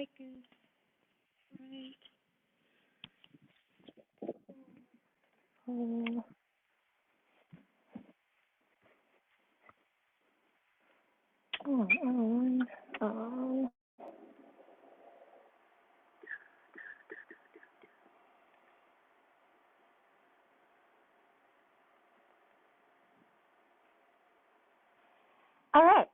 Right goose. Right. Pull. On. All right.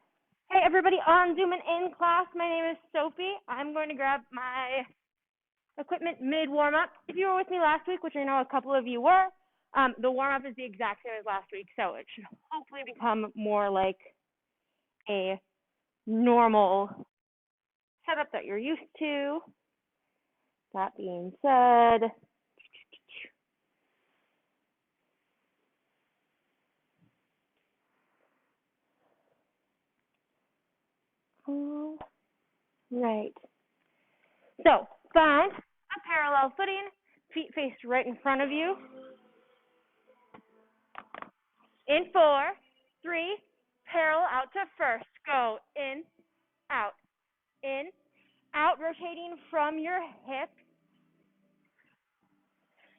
Hey, everybody on Zoom and in class. My name is Sophie. I'm going to grab my equipment mid warm-up. If you were with me last week, which I know a couple of you were, the warm-up is the exact same as last week, so it should hopefully become more like a normal setup that you're used to. That being said, all right. So find a parallel footing, feet faced right in front of you. In 4, 3, parallel out to first. Go in, out, rotating from your hip.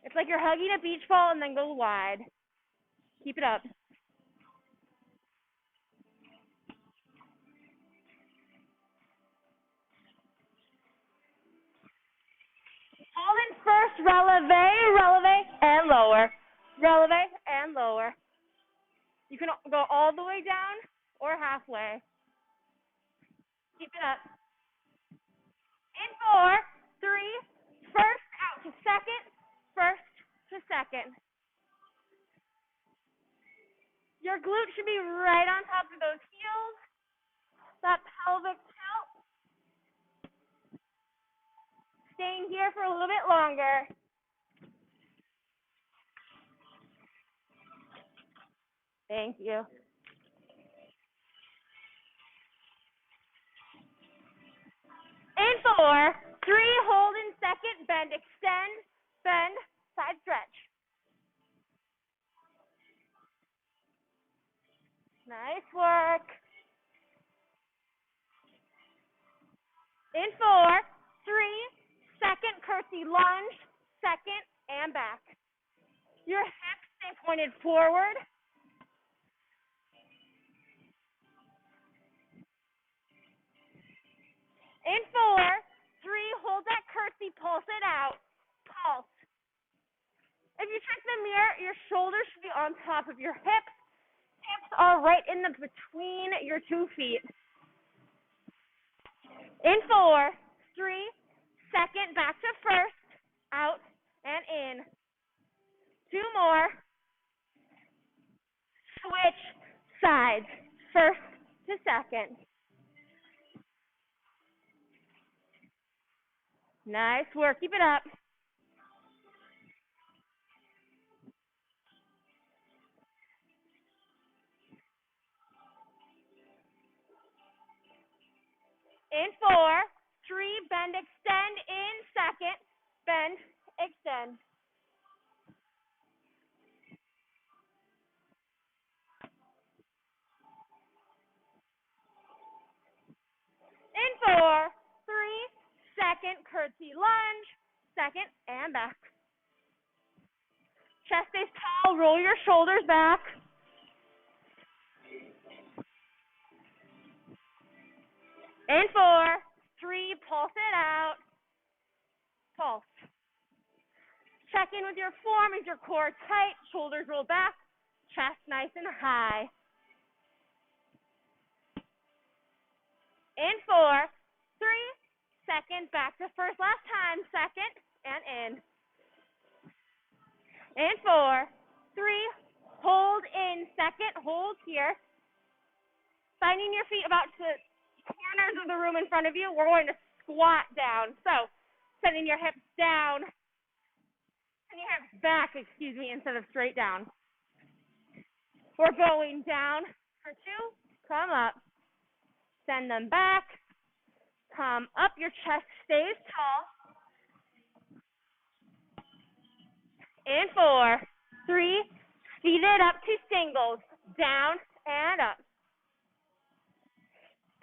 It's like you're hugging a beach ball and then go wide. Keep it up. Hold in first, releve, and lower. Releve and lower. You can go all the way down or halfway. Keep it up. In 4, 3, first, out to second, first to second. Your glute should be right on top of those heels. That pelvic tilt. Staying here for a little bit longer. Thank you. In 4, 3, hold in second, bend, extend, bend, side stretch. Nice work. In 4, 3, second curtsy lunge, second and back. Your hips stay pointed forward. In 4, 3, hold that curtsy, pulse it out. Pulse. If you check the mirror, your shoulders should be on top of your hips. Hips are right in the between your 2 feet. In 4, 3, second, back to first, out and in. 2 more. Switch sides, first to second. Nice work. Keep it up. In 4, 3, bend, extend, in second, bend, extend. In 4, 3, second, curtsy lunge, second and back. Chest stays tall, roll your shoulders back. In 4, 3, pulse it out. Pulse. Check in with your form. Is your core tight? Shoulders roll back. Chest nice and high. In 4, 3, second, back to first. Last time, second and in. In 4, 3, hold in second, hold here. Finding your feet about to corners of the room in front of you, we're going to squat down. So, sending your hips down, and your hips back, instead of straight down. We're going down for 2, come up. Send them back, come up, your chest stays tall. In 4, 3, speed it up to singles, down and up.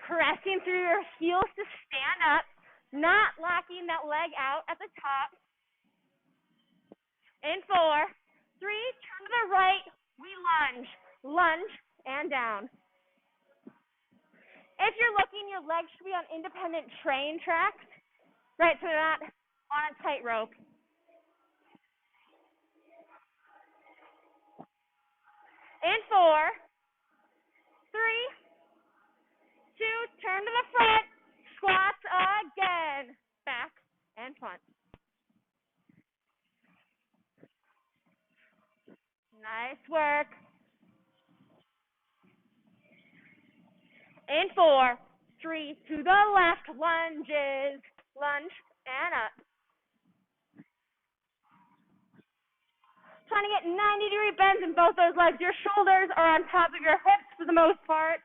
Pressing through your heels to stand up, Not locking that leg out at the top. In 4, 3, turn to the right, we lunge. Lunge and down. If you're looking, your legs should be on independent train tracks, right, so they're not on a tightrope. In 4, 3, 2, turn to the front, squats again, back and front. Nice work. In 4, 3, to the left, lunges, lunge and up. Trying to get 90-degree bends in both those legs. Your shoulders are on top of your hips for the most part.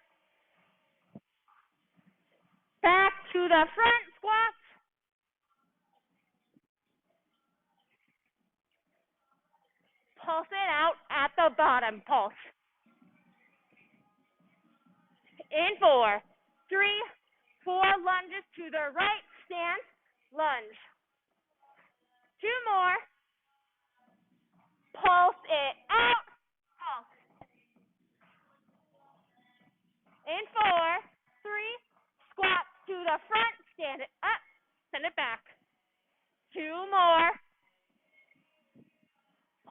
Back to the front, squats. Pulse it out at the bottom, pulse. In 4, 3, 4, lunges to the right, stand, lunge. 2 more. Pulse it out, pulse. In 4, 3, squat to the front, stand it up, send it back. 2 more.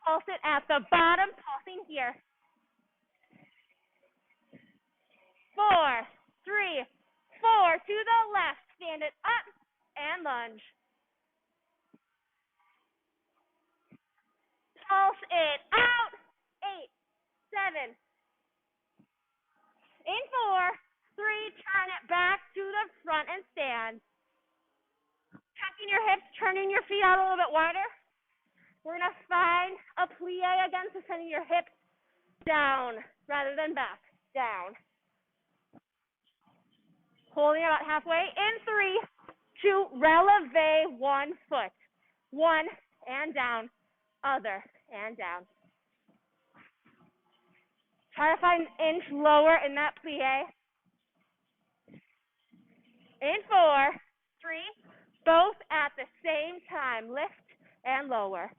Pulse it at the bottom, pulsing here. 4, 3, 4, to the left, stand it up and lunge. Pulse it out, 8, 7. In 4, 3, turn it back to the front and stand. Tucking your hips, turning your feet out a little bit wider. We're going to find a plie again, so sending your hips down rather than back, down. Holding about halfway. In 3, 2, releve 1 foot. 1 and down, other and down. Try to find an inch lower in that plie. In 4, 3, both at the same time. Lift and lower.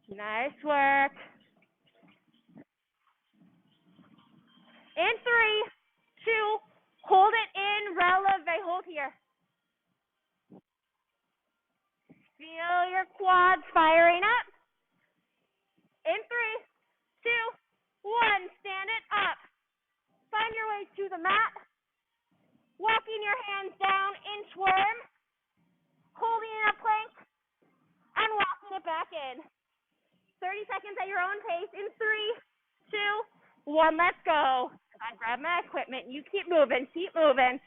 Nice work. In 3, 2, hold it in, releve, hold here. Feel your quads firing up. In 3, 2, 1, stand it up. Find your way to the mat. Walking your hands down, inchworm. Holding in a plank and walking it back in. 30 seconds at your own pace. In 3, 2, 1, let's go. I grab my equipment. You keep moving. Keep moving.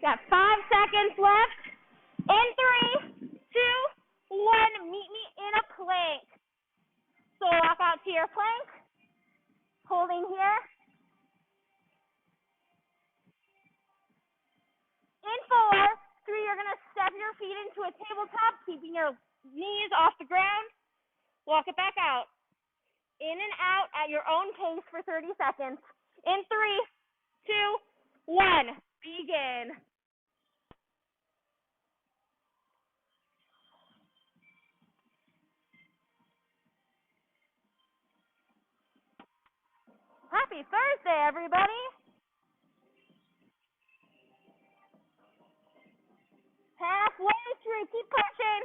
Got 5 seconds left. In 3, 2, 1, meet me in a plank. So walk out to your plank, holding here. In 4, 3, you're going to step your feet into a tabletop, keeping your knees off the ground. Walk it back out. In and out at your own pace for 30 seconds. In 3, 2, 1, begin. Happy Thursday, everybody. Halfway through, keep pushing.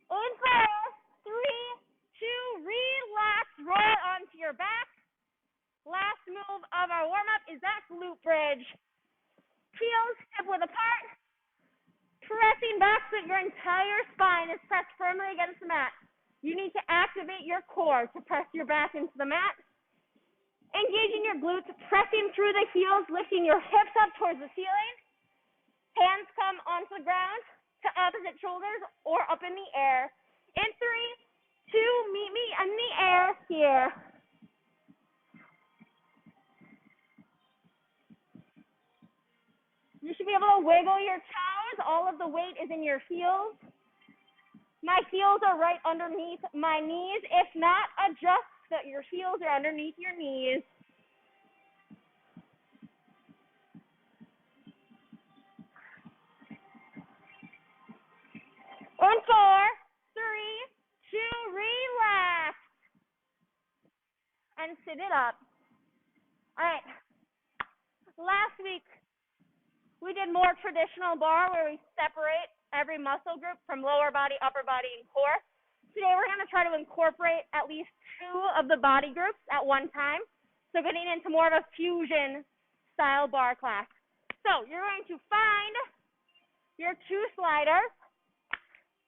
In 4, 3, 2, relax, roll onto your back. Last move of our warm-up is that glute bridge. Heels hip width apart. Pressing back so that your entire spine is pressed firmly against the mat. You need to activate your core to press your back into the mat. Engaging your glutes, pressing through the heels, lifting your hips up towards the ceiling. Hands come onto the ground to opposite shoulders or up in the air. In 3, 2, meet me in the air here. You should be able to wiggle your toes. All of the weight is in your heels. My heels are right underneath my knees. If not, adjust so that your heels are underneath your knees. In 4, 3, 2, relax. And sit it up. All right. Last week, we did more traditional bar where we separate every muscle group from lower body, upper body, and core. Today, we're going to try to incorporate at least 2 of the body groups at one time. So getting into more of a fusion style bar class. So you're going to find your 2 sliders.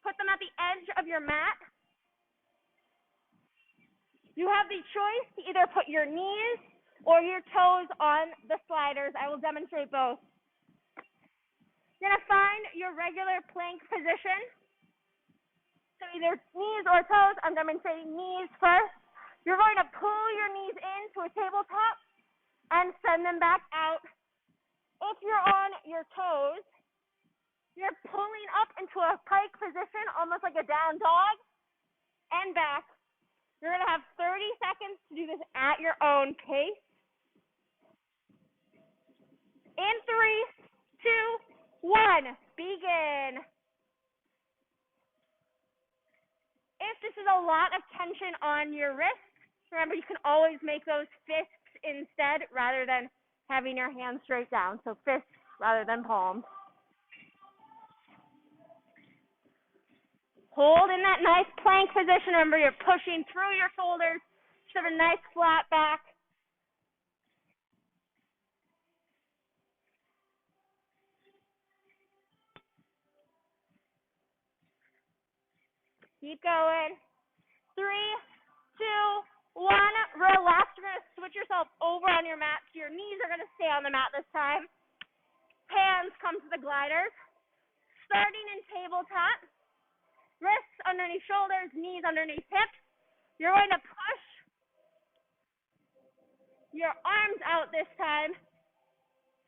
Put them at the edge of your mat. You have the choice to either put your knees or your toes on the sliders. I will demonstrate both. You're going to find your regular plank position. So either knees or toes. I'm demonstrating knees first. You're going to pull your knees into a tabletop and send them back out. If you're on your toes, you're pulling up into a pike position, almost like a down dog, and back. You're going to have 30 seconds to do this at your own pace. In 3, 2, 1, begin. If this is a lot of tension on your wrists, remember you can always make those fists instead rather than having your hands straight down. So fists rather than palms. Hold in that nice plank position. Remember, you're pushing through your shoulders to the nice flat back. Keep going. 3, 2, 1. Relax. You're going to switch yourself over on your mat. So your knees are going to stay on the mat this time. Hands come to the gliders. Starting in tabletop. Wrists underneath shoulders, knees underneath hips. You're going to push your arms out this time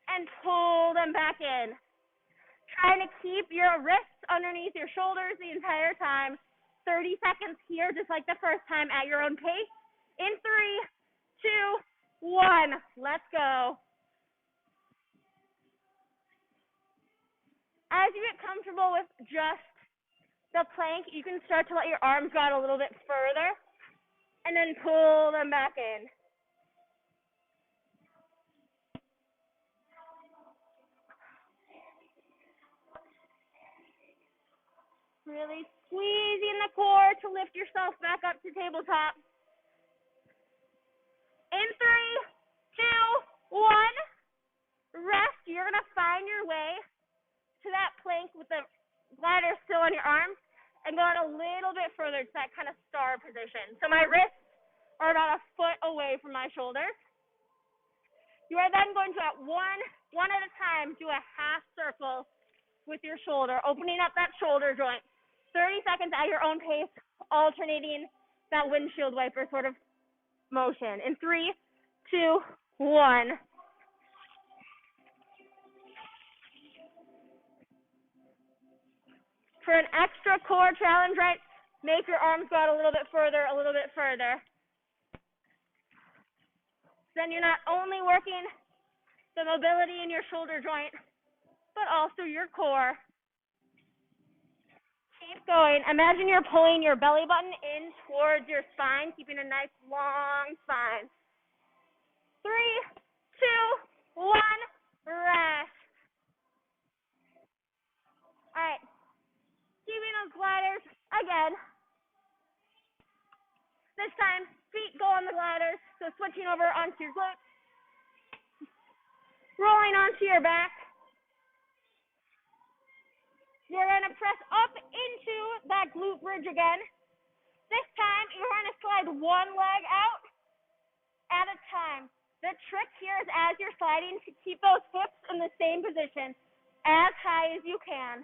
and pull them back in. Trying to keep your wrists underneath your shoulders the entire time. 30 seconds here, just like the first time at your own pace. In 3, 2, 1. Let's go. As you get comfortable with just the plank, you can start to let your arms go out a little bit further and then pull them back in. Really squeezing the core to lift yourself back up to tabletop. In 3, 2, 1. Rest. You're going to find your way to that plank with the glider still on your arms and go out a little bit further to that kind of star position. So my wrists are about a foot away from my shoulders. You are then going to, at one at a time, do a half circle with your shoulder, opening up that shoulder joint. 30 seconds at your own pace, alternating that windshield wiper sort of motion. In 3, 2, 1. For an extra core challenge, right, make your arms go out a little bit further, a little bit further. Then you're not only working the mobility in your shoulder joint, but also your core. Keep going. Imagine you're pulling your belly button in towards your spine, keeping a nice long spine. 3, 2, 1, rest. All right. Keeping those gliders again. This time, feet go on the gliders, so switching over onto your glutes. Rolling onto your back. You're going to press up into that glute bridge again. This time, you're going to slide one leg out at a time. The trick here is as you're sliding to keep those hips in the same position as high as you can.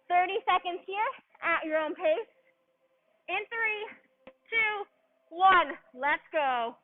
30 seconds here at your own pace. In 3, 2, 1, let's go.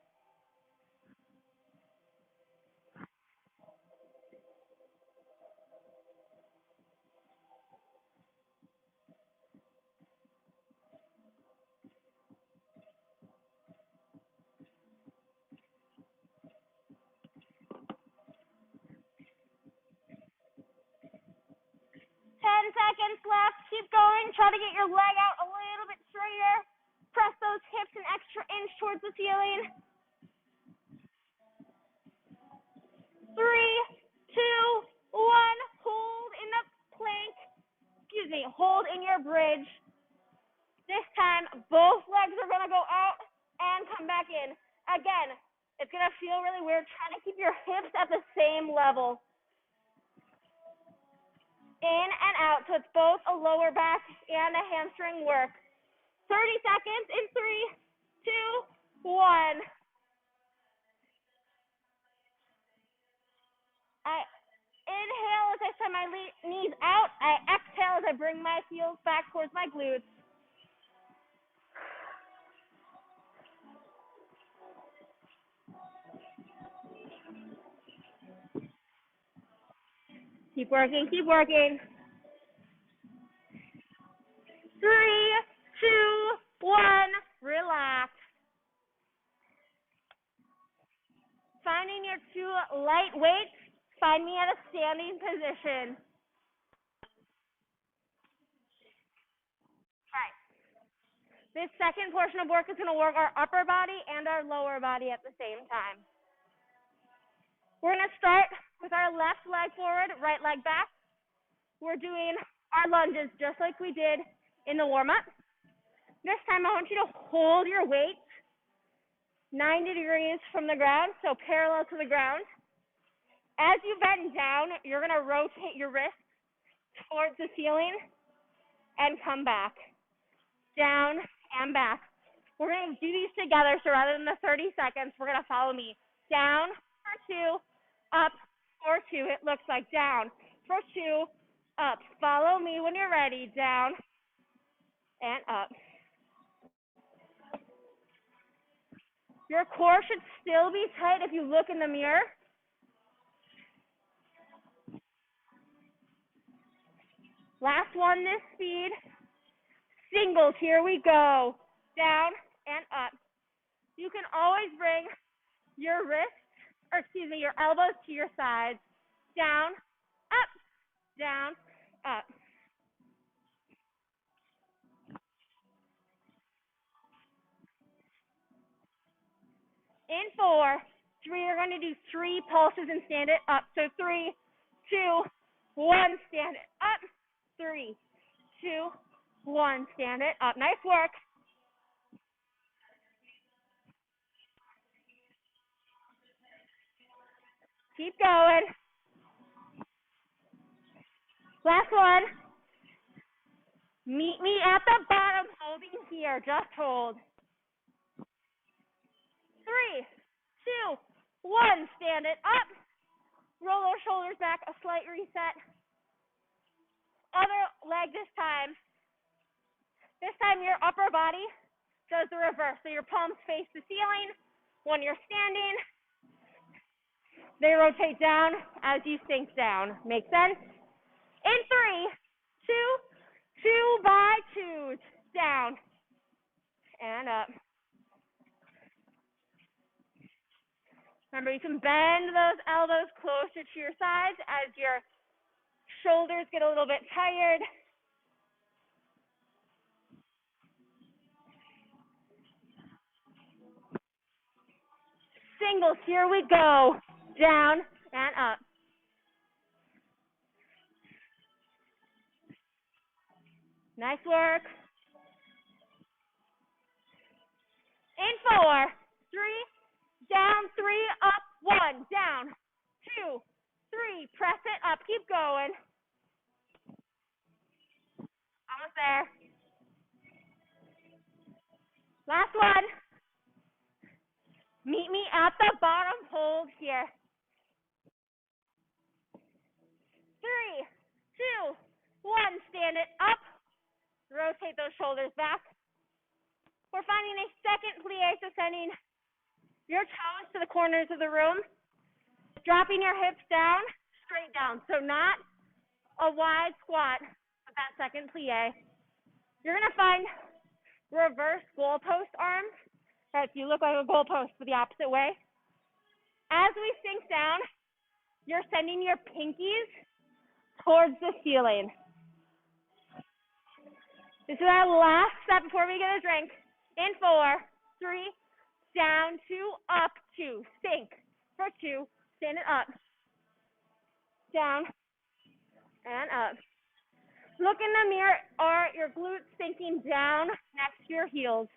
Seconds left. Keep going. Try to get your leg out a little bit straighter. Press those hips an extra inch towards the ceiling. 3, 2, 1. Hold in the plank. Hold in your bridge. This time, both legs are going to go out and come back in. Again, it's going to feel really weird trying to keep your hips at the same level. In and out, so it's both a lower back and a hamstring work. 30 seconds in 3, 2, 1. I inhale as I send my knees out. I exhale as I bring my heels back towards my glutes. Keep working, keep working. 3, 2, 1, relax. Finding your 2 light weights, find me at a standing position. Right. This second portion of work is going to work our upper body and our lower body at the same time. We're going to start with our left leg forward, right leg back. We're doing our lunges just like we did in the warm-up. This time I want you to hold your weight 90 degrees from the ground, so parallel to the ground. As you bend down, you're going to rotate your wrist towards the ceiling and come back. Down and back. We're going to do these together, so rather than the 30 seconds, we're going to follow me. Down for 2, up for 2. It looks like down for 2, up. Follow me when you're ready. Down and up. Your core should still be tight if you look in the mirror. Last one, this speed. Singles, here we go. Down and up. You can always bring your your elbows to your sides. Down, up, down, up. In 4, 3, you're going to do 3 pulses and stand it up. So 3, 2, 1, stand it up. 3, 2, 1, stand it up. Nice work. Keep going. Last one. Meet me at the bottom, holding here. Just hold. 3, 2, 1, stand it up. Roll those shoulders back, a slight reset. Other leg this time. This time your upper body does the reverse. So your palms face the ceiling. When you're standing, they rotate down as you sink down. Make sense? In 3, 2, 2 by 2s. Down and up. Remember, you can bend those elbows closer to your sides as your shoulders get a little bit tired. Singles, here we go. Down and up. Nice work. In 4, 3, down, 3, up, 1, down, 2, 3, press it up, keep going. Almost there. Last one. Meet here. 3, 2, 1. Stand it up. Rotate those shoulders back. We're finding a second plie, so sending your toes to the corners of the room. Dropping your hips down, straight down. So not a wide squat with that second plie. You're going to find reverse goalpost arms. Right, so you look like a goalpost but the opposite way. As we sink down, you're sending your pinkies towards the ceiling. This is our last step before we get a drink. In 4, 3, down, 2, up, 2, sink. For 2, stand it up, down, and up. Look in the mirror. Are your glutes sinking down next to your heels?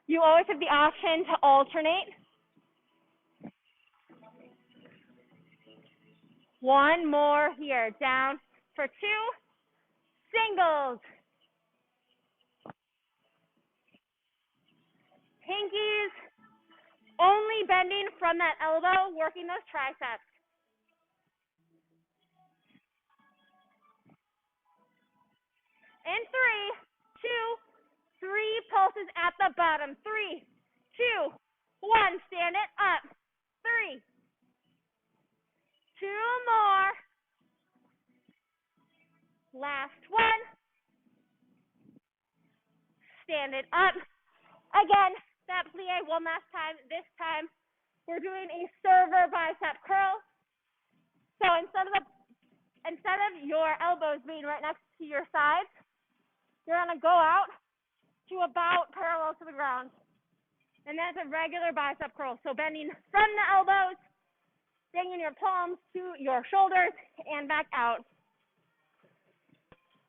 You always have the option to alternate. 1 more here. Down for 2. Singles. Pinkies only bending from that elbow, working those triceps. In 3, 2, 3 pulses at the bottom. 3, 2, 1. Stand it up. 3. 2 more. Last 1. Stand it up. Again, that plie one last time. This time, we're doing a server bicep curl. So instead of your elbows being right next to your sides, you're going to go out to about parallel to the ground. And that's a regular bicep curl. So bending from the elbows, bringing your palms to your shoulders, and back out.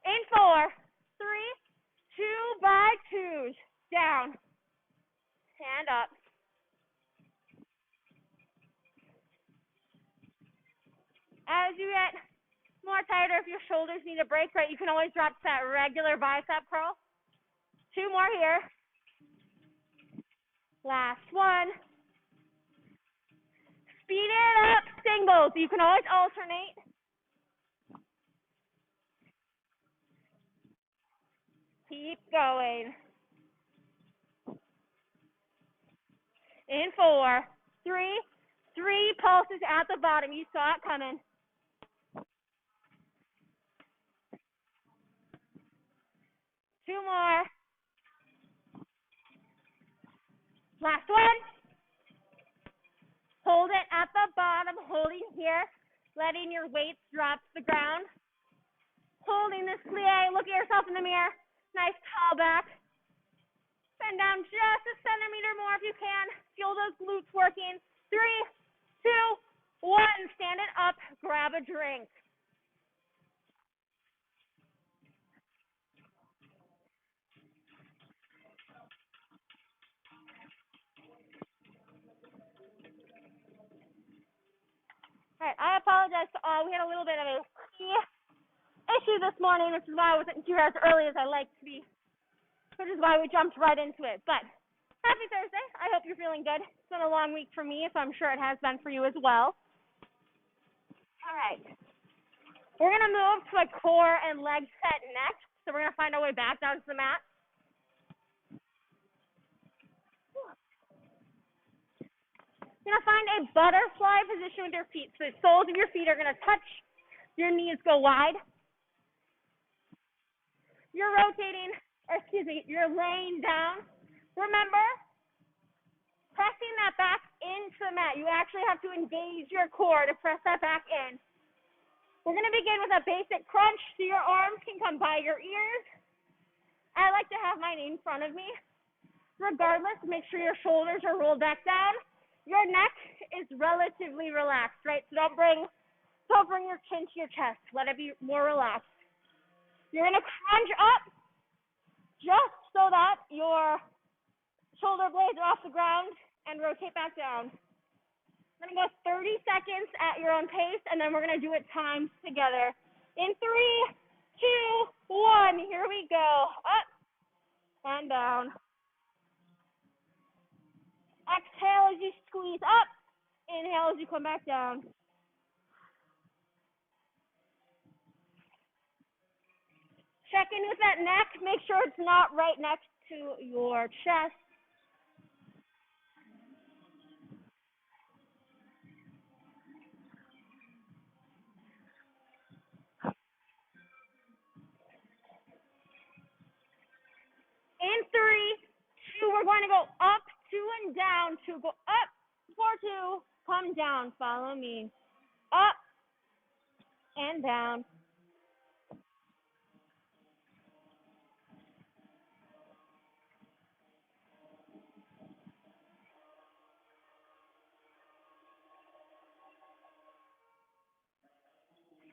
In 4, 3, 2 by 2s. Down. And up. As you get more tighter, if your shoulders need a break, right, you can always drop to that regular bicep curl. 2 more here. Last 1. Speed it up, singles. You can always alternate. Keep going. In 4, 3, 3 pulses at the bottom. You saw it coming. Two more. Last 1. Hold it at the bottom, holding here, letting your weights drop to the ground. Holding this plie, look at yourself in the mirror. Nice tall back. Bend down just a centimeter more if you can. Feel those glutes working. 3, 2, 1. Stand it up. Grab a drink. All right, I apologize to all. We had a little bit of a issue this morning, which is why I wasn't here as early as I like to be, which is why we jumped right into it. But happy Thursday. I hope you're feeling good. It's been a long week for me, so I'm sure it has been for you as well. All right. We're going to move to a core and leg set next. So we're going to find our way back down to the mat. You're going to find a butterfly position with your feet. So the soles of your feet are going to touch. Your knees go wide. You're you're laying down. Remember, pressing that back into the mat. You actually have to engage your core to press that back in. We're going to begin with a basic crunch, so your arms can come by your ears. I like to have mine in front of me. Regardless, make sure your shoulders are rolled back down. Your neck is relatively relaxed, right? So don't bring your chin to your chest. Let it be more relaxed. You're going to crunch up just so that your shoulder blades are off the ground and rotate back down. I'm going to go 30 seconds at your own pace, and then we're going to do it times together. In 3, 2, 1, here we go. Up and down. Exhale. Exhale as you squeeze up. Inhale as you come back down. Check in with that neck. Make sure it's not right next to your chest. In 3, 2, we're going to go up, 2 and down, 2, go up, 4, 2, come down, follow me. Up and down.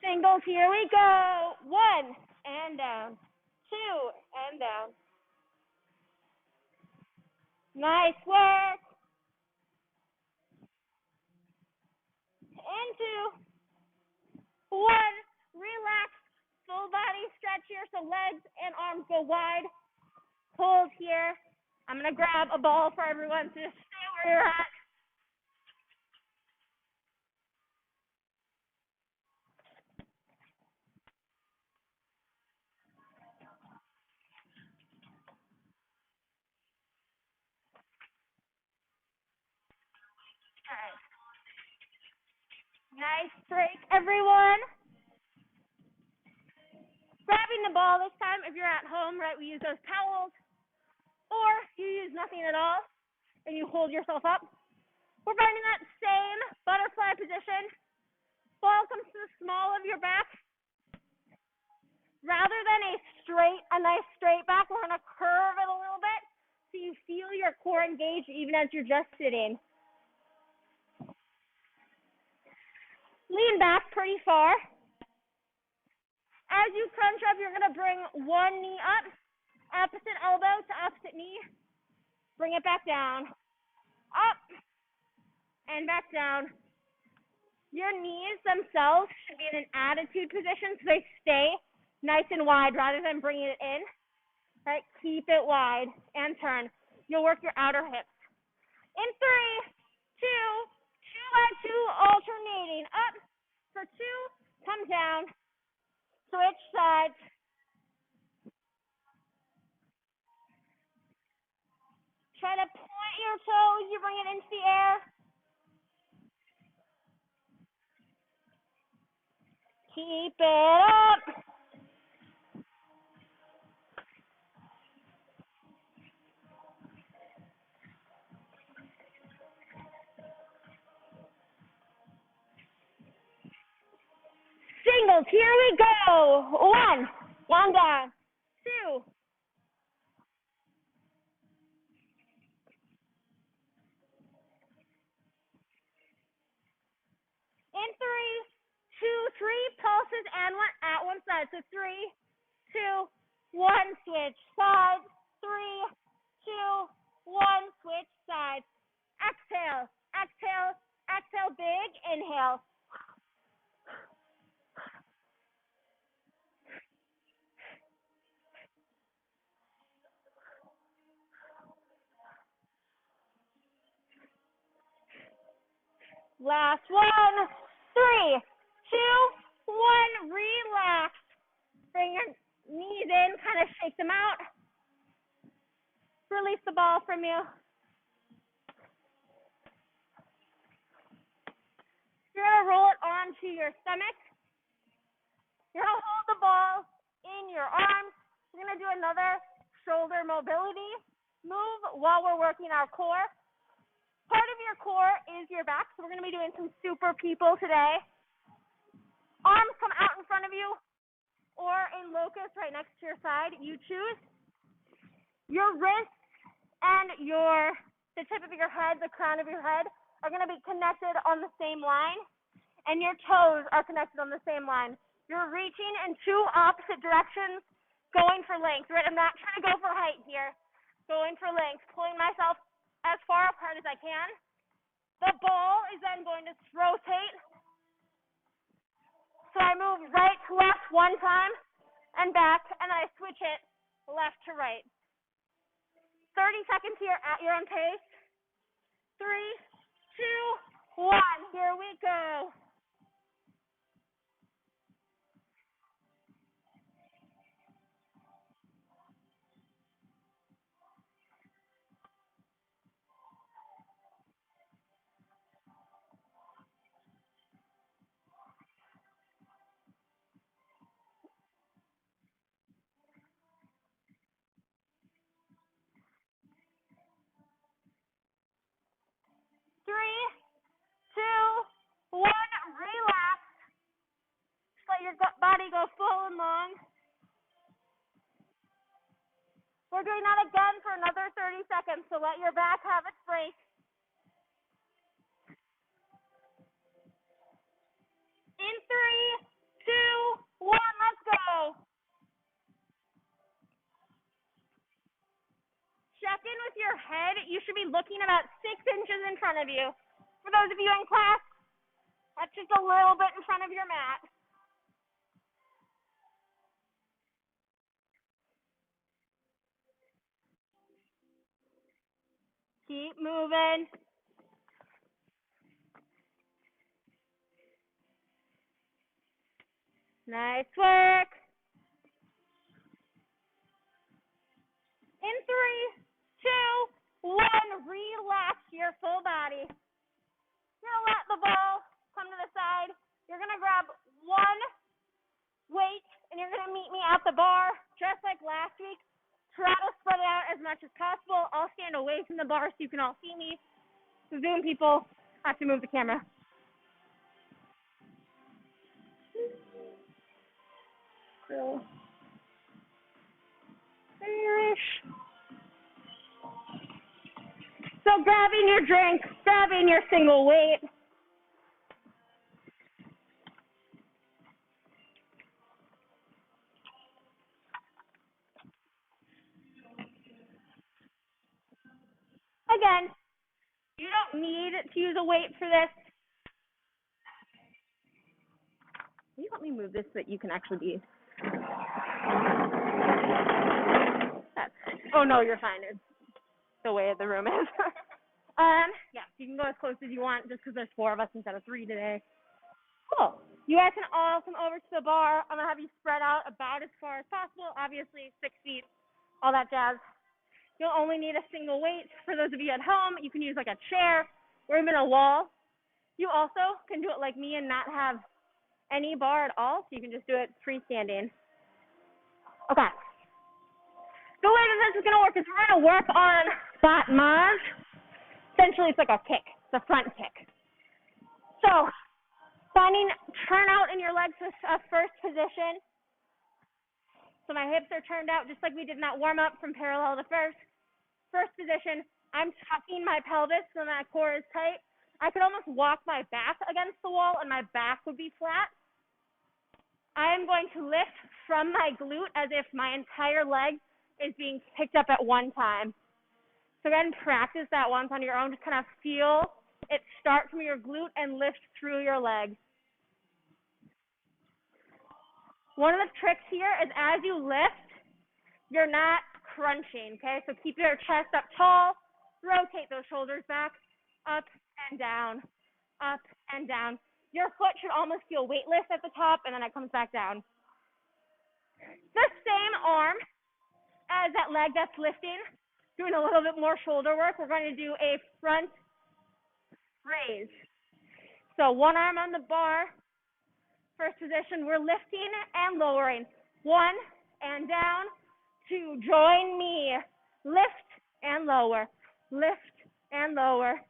Singles, here we go. 1 and down, 2 and down. Nice work. And 2, 1, relax, full body stretch here, so legs and arms go wide. Hold here. I'm going to grab a ball for everyone to just stay where you're at. Nice break, everyone. Grabbing the ball this time, if you're at home, right, we use those towels, or you use nothing at all, and you hold yourself up. We're finding that same butterfly position. Ball comes to the small of your back. Rather than a nice straight back, we're going to curve it a little bit so you feel your core engaged even as you're just sitting. Lean back pretty far. As you crunch up, you're going to bring one knee up, opposite elbow to opposite knee. Bring it back down. Up and back down. Your knees themselves should be in an attitude position so they stay nice and wide rather than bringing it in. Right? Keep it wide and turn. You'll work your outer hips. In 3, 2, 2 by 2, alternating. Up for 2, come down. Switch sides. Try to point your toes. You bring it into the air. Keep it up. Singles, here we go. 1 down, 2. In 3, 2, 3 pulses and 1 at one side. So 3, 2, 1, switch sides. 3, 2, 1, switch sides. Exhale, exhale, exhale, big inhale. Last one. 3, 2, 1, relax. Bring your knees in, kind of shake them out. Release the ball from you. You're going to roll it onto your stomach. You're going to hold the ball in your arms. We're going to do another shoulder mobility move while we're working our core. Part of your core is your back, so we're going to be doing some super people today. Arms come out in front of you or in locust right next to your side. You choose. Your wrists and the tip of your head, the crown of your head, are going to be connected on the same line, and your toes are connected on the same line. You're reaching in 2 opposite directions, going for length. Right? I'm not trying to go for height here. Going for length, pulling myself as far apart as I can. The ball is then going to rotate. So I move right to left 1 time and back, and I switch it left to right. 30 seconds here at your own pace. 3, 2, 1. Here we go. Three, two, one. Relax. Just let your body go full and long. We're doing that again for another 30 seconds, so let your back have its break. In 3, 2, 1, let's go. Check in with your head. You should be looking about 6 inches in front of you. For those of you in class, that's just a little bit in front of your mat. Keep moving. Nice work. In 3, 2, 1, relax your full body. You're going to let the ball come to the side. You're going to grab one weight, and you're going to meet me at the bar, just like last week. Try to spread it out as much as possible. I'll stand away from the bar so you can all see me. The Zoom people have to move the camera. So grabbing your drink, grabbing your single weight. Again, you don't need to use a weight for this. Can you help me move this so that you can actually be? Oh no, you're fine. It's the way the room is. Yeah, you can go as close as you want just because there's 4 of us instead of 3 today. Cool. You guys can all come over to the bar. I'm going to have you spread out about as far as possible. Obviously, 6 feet, all that jazz. You'll only need a single weight. For those of you at home, you can use like a chair or even a wall. You also can do it like me and not have any bar at all, so you can just do it freestanding. Okay. The way that this is going to work is we're going to work on that march. Essentially, it's like a kick. It's a front kick. So, turn out in your legs to a first position. So my hips are turned out just like we did in that warm-up from parallel to first. First position, I'm tucking my pelvis so my core is tight. I could almost walk my back against the wall and my back would be flat. I am going to lift from my glute as if my entire leg is being picked up at one time. So go ahead and practice that once on your own. Just kind of feel it start from your glute and lift through your leg. One of the tricks here is as you lift, you're not crunching, okay? So keep your chest up tall, rotate those shoulders back, up and down, up and down. Your foot should almost feel weightless at the top, and then it comes back down. The same arm as that leg that's lifting, doing a little bit more shoulder work, we're going to do a front raise. So one arm on the bar, first position, we're lifting and lowering. 1 and down, 2, join me, lift and lower, lift and lower.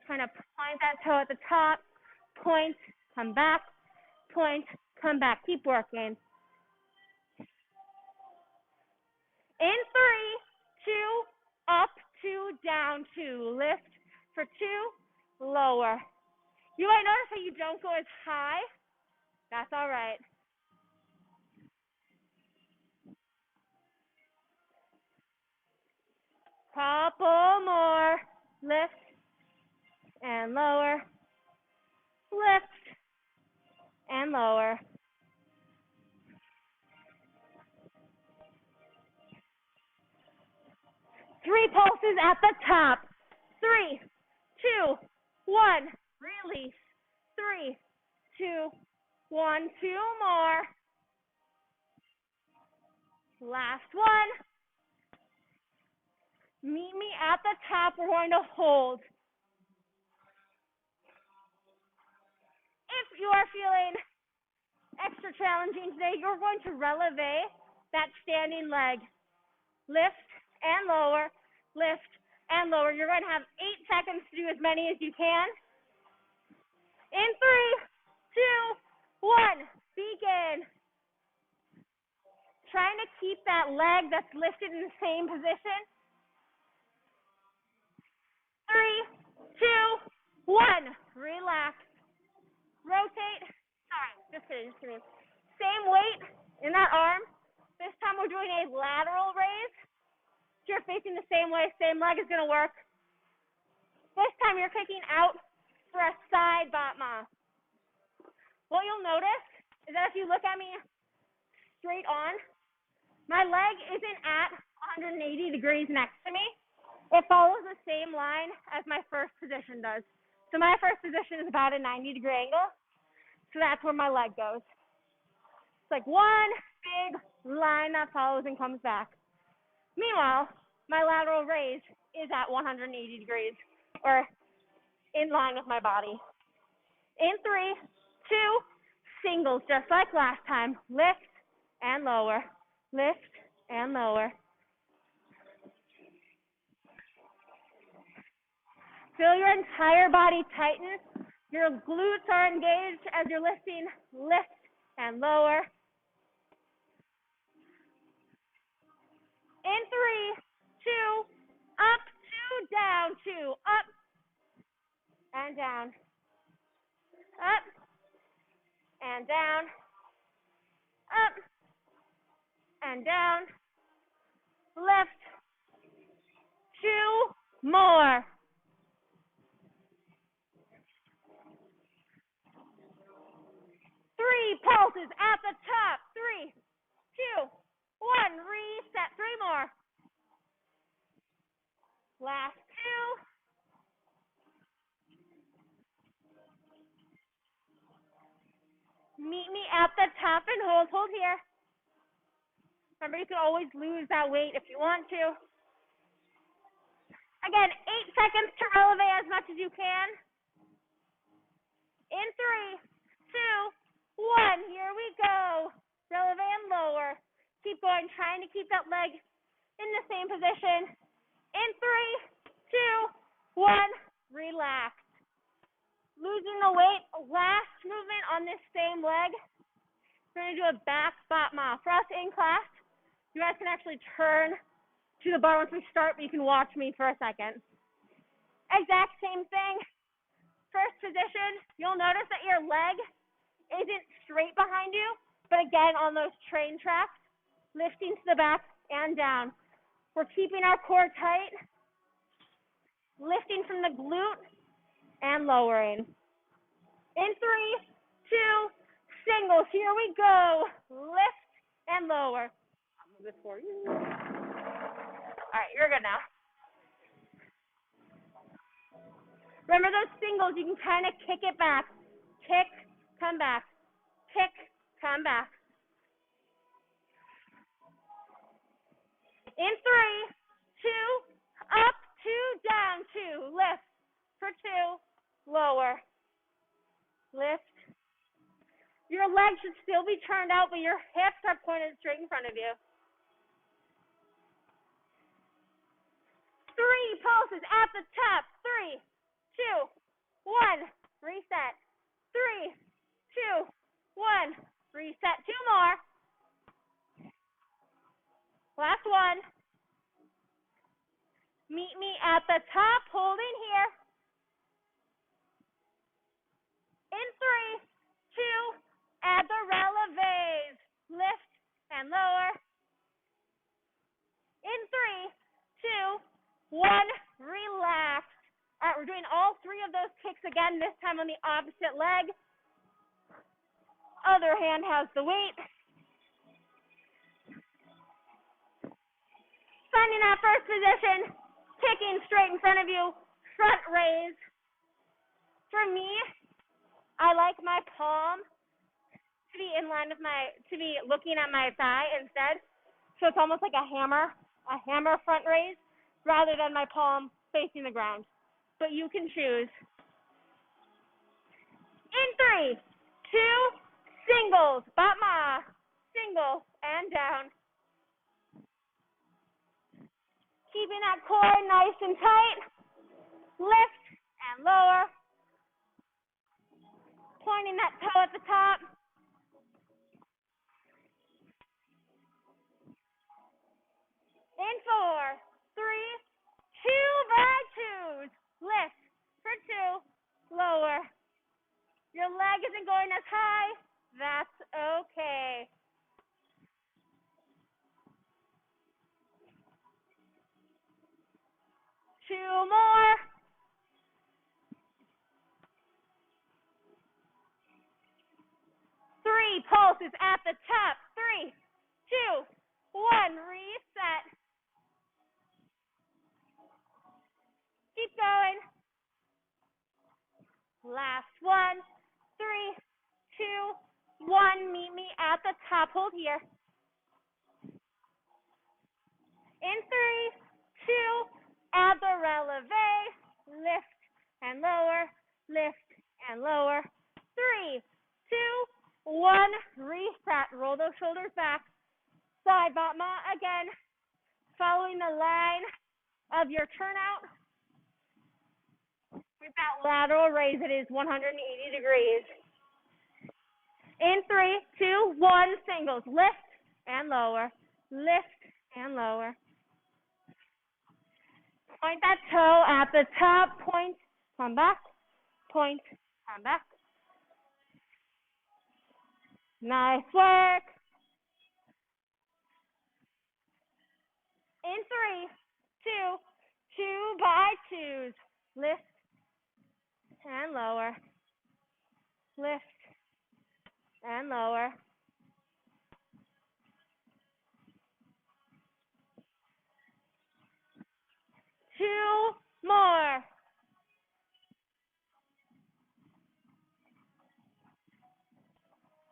Kind of point that toe at the top, point, come back, point, come back. Keep working. In 3, 2, up, 2, down, 2. Lift for 2, lower. You might notice how you don't go as high. That's all right. Couple more. Lift and lower. Lift and lower. 3 pulses at the top. 3, 2, 1. Release. 3, 2, 1. 2 more. Last one. Meet me at the top. We're going to hold. If you are feeling extra challenging today, you're going to releve that standing leg. Lift and lower, lift and lower. You're going to have 8 seconds to do as many as you can. In 3, 2, 1, begin. Trying to keep that leg that's lifted in the same position. 3, 2, 1, relax. Rotate. Sorry, just kidding. Same weight in that arm. This time we're doing a lateral raise. So you're facing the same way, same leg is going to work. This time you're kicking out for a side batma. What you'll notice is that if you look at me straight on, my leg isn't at 180 degrees next to me. It follows the same line as my first position does. So my first position is about a 90-degree angle. So that's where my leg goes. It's like one big line that follows and comes back. Meanwhile, my lateral raise is at 180 degrees, or in line with my body. In 3, 2, singles, just like last time. Lift and lower. Lift and lower. Feel your entire body tighten. Your glutes are engaged as you're lifting. Lift and lower. In 3, 2, up, 2, down, 2, up, and down. Up, and down. Up, and down. Lift. 2 more. 3 pulses at the top. 3, 2, 1. Reset. 3 more. Last 2. Meet me at the top and hold. Hold here. Remember, you can always lose that weight if you want to. Again, 8 seconds to releve as much as you can. In 3, 2, 1. Here we go. Releve and lower. Keep going, trying to keep that leg in the same position. In 3, 2, 1. Relax. Losing the weight. Last movement on this same leg. We're going to do a back batma. For us in class, you guys can actually turn to the bar once we start, but you can watch me for a second. Exact same thing. First position, you'll notice that your leg isn't straight behind you, but again, on those train tracks, lifting to the back and down. We're keeping our core tight, lifting from the glute and lowering. In 3, 2, singles. Here we go. Lift and lower. I'll move this for you. All right, you're good now. Remember those singles, you can kind of kick it back. Kick, come back. Kick, come back. In 3, 2, up, 2, down, 2. Lift for 2, lower. Lift. Your legs should still be turned out, but your hips are pointed straight in front of you. 3 pulses at the top. 3, 2, 1. Reset. 3, 2, 1. Reset. 2 more. Last one. Meet me at the top. Holding here. In 3, 2. Add the releves. Lift and lower. In 3, 2, 1. Relax. All right, we're doing all 3 of those kicks again, this time on the opposite leg. Other hand has the weight. Finding that first position, kicking straight in front of you, front raise. For me, I like my palm to be in line with to be looking at my thigh instead. So it's almost like a hammer front raise, rather than my palm facing the ground. But you can choose. In 3, 2, singles, batma, single, and down. Keeping that core nice and tight. Lift and lower. Pointing that toe at the top. In 4, 3, 2 by 2s. Lift for 2, lower. Your leg isn't going as high. That's okay. Two more. Three pulses at the top. 3, 2, 1. Reset. Keep going. Last one. 3, 2, 1. Meet me at the top. Hold here. In 3, 2, add the releve. Lift and lower. Lift and lower. 3, 2, 1. Reset. Roll those shoulders back. Side batma again. Following the line of your turnout. With that lateral raise, it is 180 degrees. In 3, 2, 1, singles. Lift and lower. Lift and lower. Point that toe at the top. Point, come back. Point, come back. Nice work. In 3, 2, 2 by 2s. Lift and lower. Lift and lower. Two more.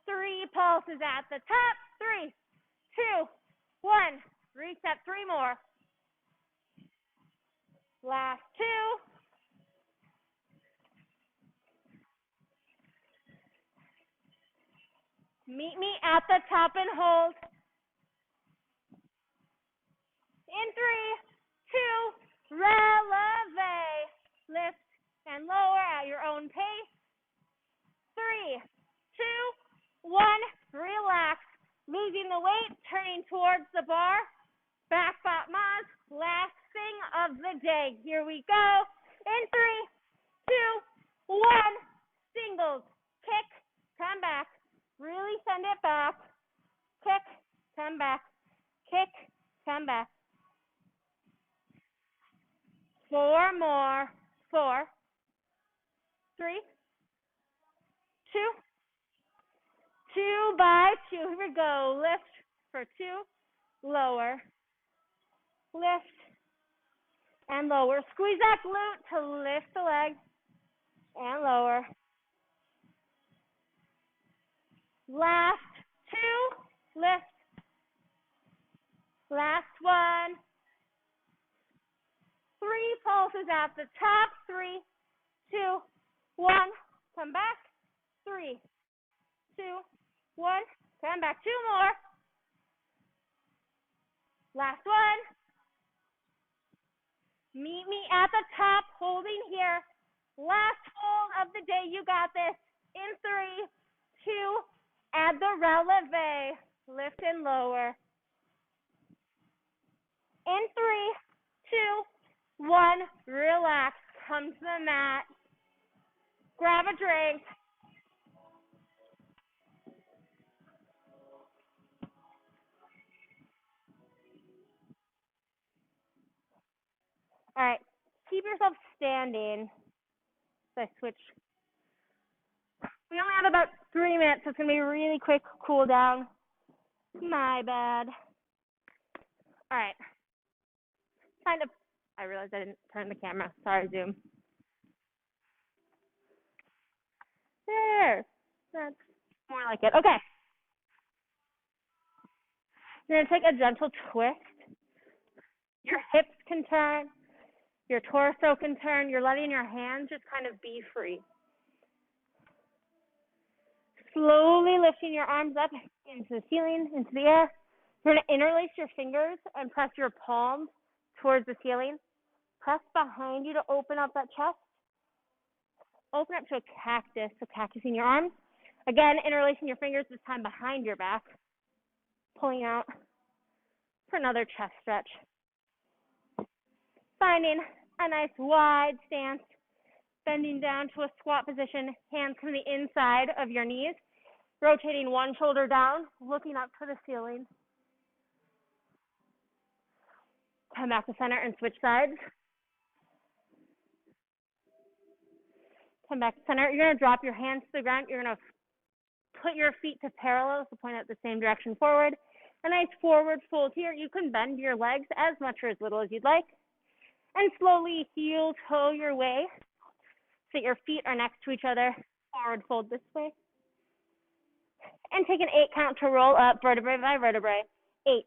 Three pulses at the top. 3, 2, 1. Reset. 3 more. Last 2. Meet me at the top and hold. In 3, 2, releve. Lift and lower at your own pace. 3, 2, 1. Relax. Losing the weight, turning towards the bar. Back batmas. Last thing of the day. Here we go. In 3, 2, 1. Singles. Kick. Come back. Really send it back. Kick. Come back. Kick. Come back. 4 more. 4, 3, 2, 2 by 2. Here we go. Lift for 2. Lower. Lift and lower. Squeeze that glute to lift the leg and lower. Last 2. Lift. Last 1. 3 pulses at the top. 3, 2, 1. Come back. 3, 2, 1. Come back. 2 more. Last 1. Meet me at the top, holding here. Last hold of the day. You got this. In 3, 2. Add the releve. Lift and lower. In 3, 2, 1. Relax. Come to the mat. Grab a drink. All right. Keep yourself standing. So I switch. We only have about 3 minutes, so it's going to be a really quick cool down. My bad. All right. find I realized I didn't turn the camera. Sorry, Zoom. There. That's more like it. Okay. You're going to take a gentle twist. Your hips can turn. Your torso can turn. You're letting your hands just kind of be free. Slowly lifting your arms up into the ceiling, into the air. You're going to interlace your fingers and press your palms towards the ceiling. Press behind you to open up that chest. Open up to a cactus, so cactusing your arms. Again, interlacing your fingers, this time behind your back. Pulling out for another chest stretch. Finding a nice wide stance. Bending down to a squat position. Hands come to the inside of your knees. Rotating one shoulder down, looking up to the ceiling. Come back to center and switch sides. Come back to center. You're going to drop your hands to the ground. You're going to put your feet to parallel, so point out the same direction forward. A nice forward fold here. You can bend your legs as much or as little as you'd like. And slowly heel toe your way so your feet are next to each other. Forward fold this way. And take an 8 count to roll up vertebrae by vertebrae. 8,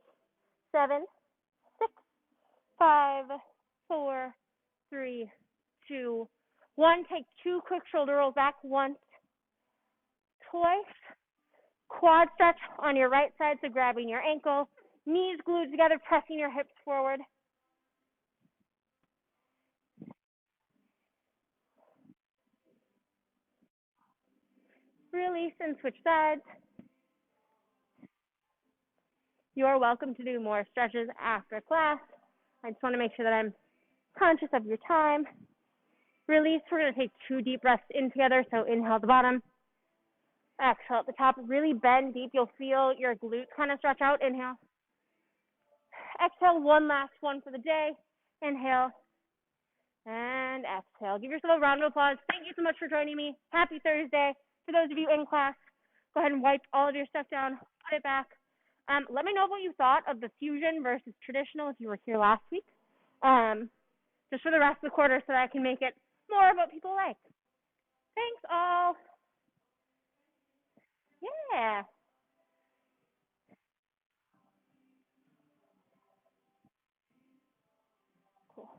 7, 6, 5, 4, 3, 2, 1. Take 2 quick shoulder rolls back. Once, twice. Quad stretch on your right side, so grabbing your ankle. Knees glued together, pressing your hips forward. Release and switch sides. You are welcome to do more stretches after class. I just want to make sure that I'm conscious of your time. Release. We're going to take 2 deep breaths in together. So inhale at the bottom. Exhale at the top. Really bend deep. You'll feel your glutes kind of stretch out. Inhale. Exhale. One last one for the day. Inhale. And exhale. Give yourself a round of applause. Thank you so much for joining me. Happy Thursday. For those of you in class, go ahead and wipe all of your stuff down. Put it back. Let me know what you thought of the fusion versus traditional if you were here last week. Just for the rest of the quarter so that I can make it more of what people like. Thanks all. Yeah. Cool.